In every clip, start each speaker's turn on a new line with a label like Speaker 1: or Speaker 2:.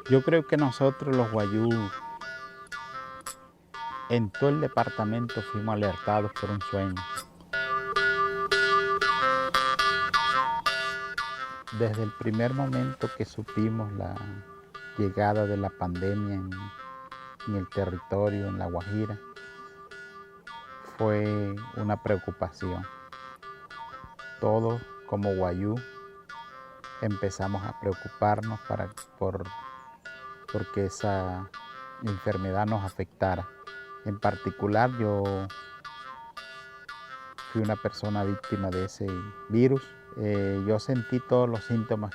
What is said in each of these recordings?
Speaker 1: Yo creo que nosotros los guayú en todo el departamento fuimos alertados por un sueño. Desde el primer momento que supimos la llegada de la pandemia en el territorio, en La Guajira, fue una preocupación. Todos como guayú empezamos a preocuparnos porque esa enfermedad nos afectara. En particular, yo fui una persona víctima de ese virus. Yo sentí todos los síntomas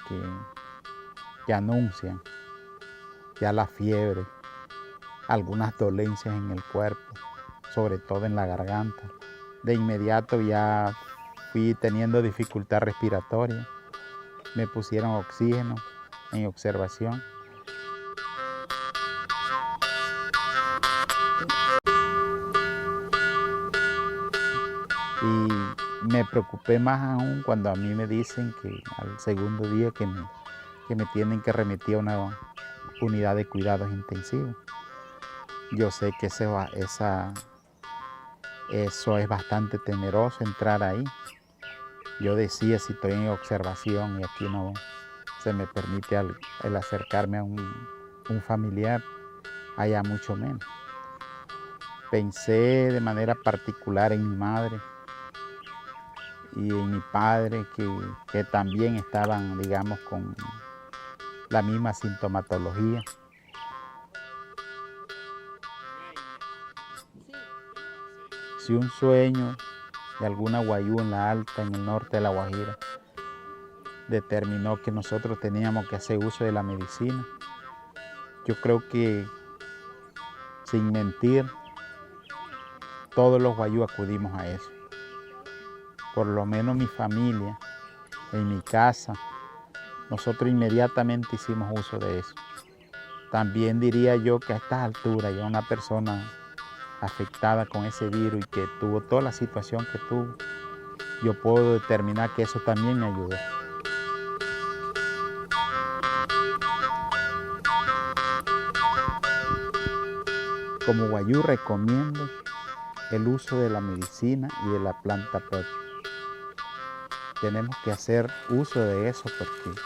Speaker 1: que anuncian, ya la fiebre, algunas dolencias en el cuerpo, sobre todo en la garganta. De inmediato ya fui teniendo dificultad respiratoria, me pusieron oxígeno en observación. Y me preocupé más aún cuando a mí me dicen que al segundo día que me tienen que remitir a una unidad de cuidados intensivos. Yo sé que eso es bastante temeroso entrar ahí. Yo decía, si estoy en observación y aquí no se me permite el acercarme a un familiar, allá mucho menos. Pensé de manera particular en mi madre y en mi padre, que también estaban, digamos, con la misma sintomatología. Si un sueño de alguna guayú en la alta, en el norte de La Guajira, determinó que nosotros teníamos que hacer uso de la medicina, yo creo que, sin mentir, todos los guayú acudimos a eso. Por lo menos mi familia, en mi casa, nosotros inmediatamente hicimos uso de eso. También diría yo que a estas alturas, ya una persona afectada con ese virus y que tuvo toda la situación que tuvo, yo puedo determinar que eso también me ayudó. Como guayú recomiendo el uso de la medicina y de la planta propia. Tenemos que hacer uso de eso porque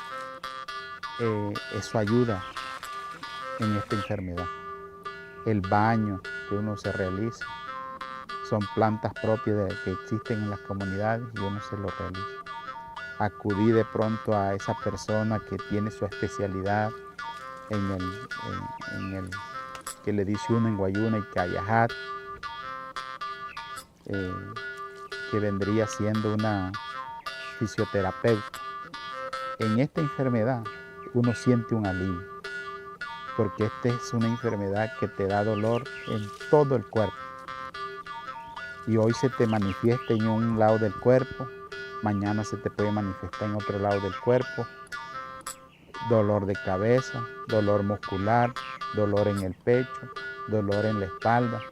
Speaker 1: eso ayuda en esta enfermedad. El baño que uno se realiza son plantas propias que existen en las comunidades y uno se lo realiza. Acudí de pronto a esa persona que tiene su especialidad en el que le dice uno en guayú, el cayajat, que vendría siendo una fisioterapeuta. En esta enfermedad uno siente un alivio, porque esta es una enfermedad que te da dolor en todo el cuerpo. Y hoy se te manifiesta en un lado del cuerpo, mañana se te puede manifestar en otro lado del cuerpo. Dolor de cabeza, dolor muscular, dolor en el pecho, dolor en la espalda.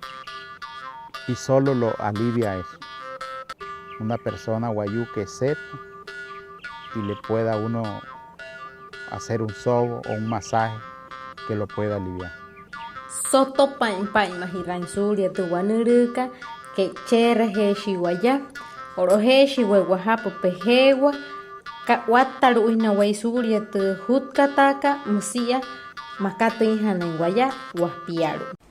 Speaker 1: Y solo lo alivia eso. Una persona guayú que sepa y le pueda uno hacer un sobo o un masaje que lo pueda aliviar.
Speaker 2: Soto pañ mahiran suria tu wanuruka que chere heshi guaya oro heshi huehuajapo pejegua wataru ina suria tu hutkataka musia makatu hija en guaya huaspiaru.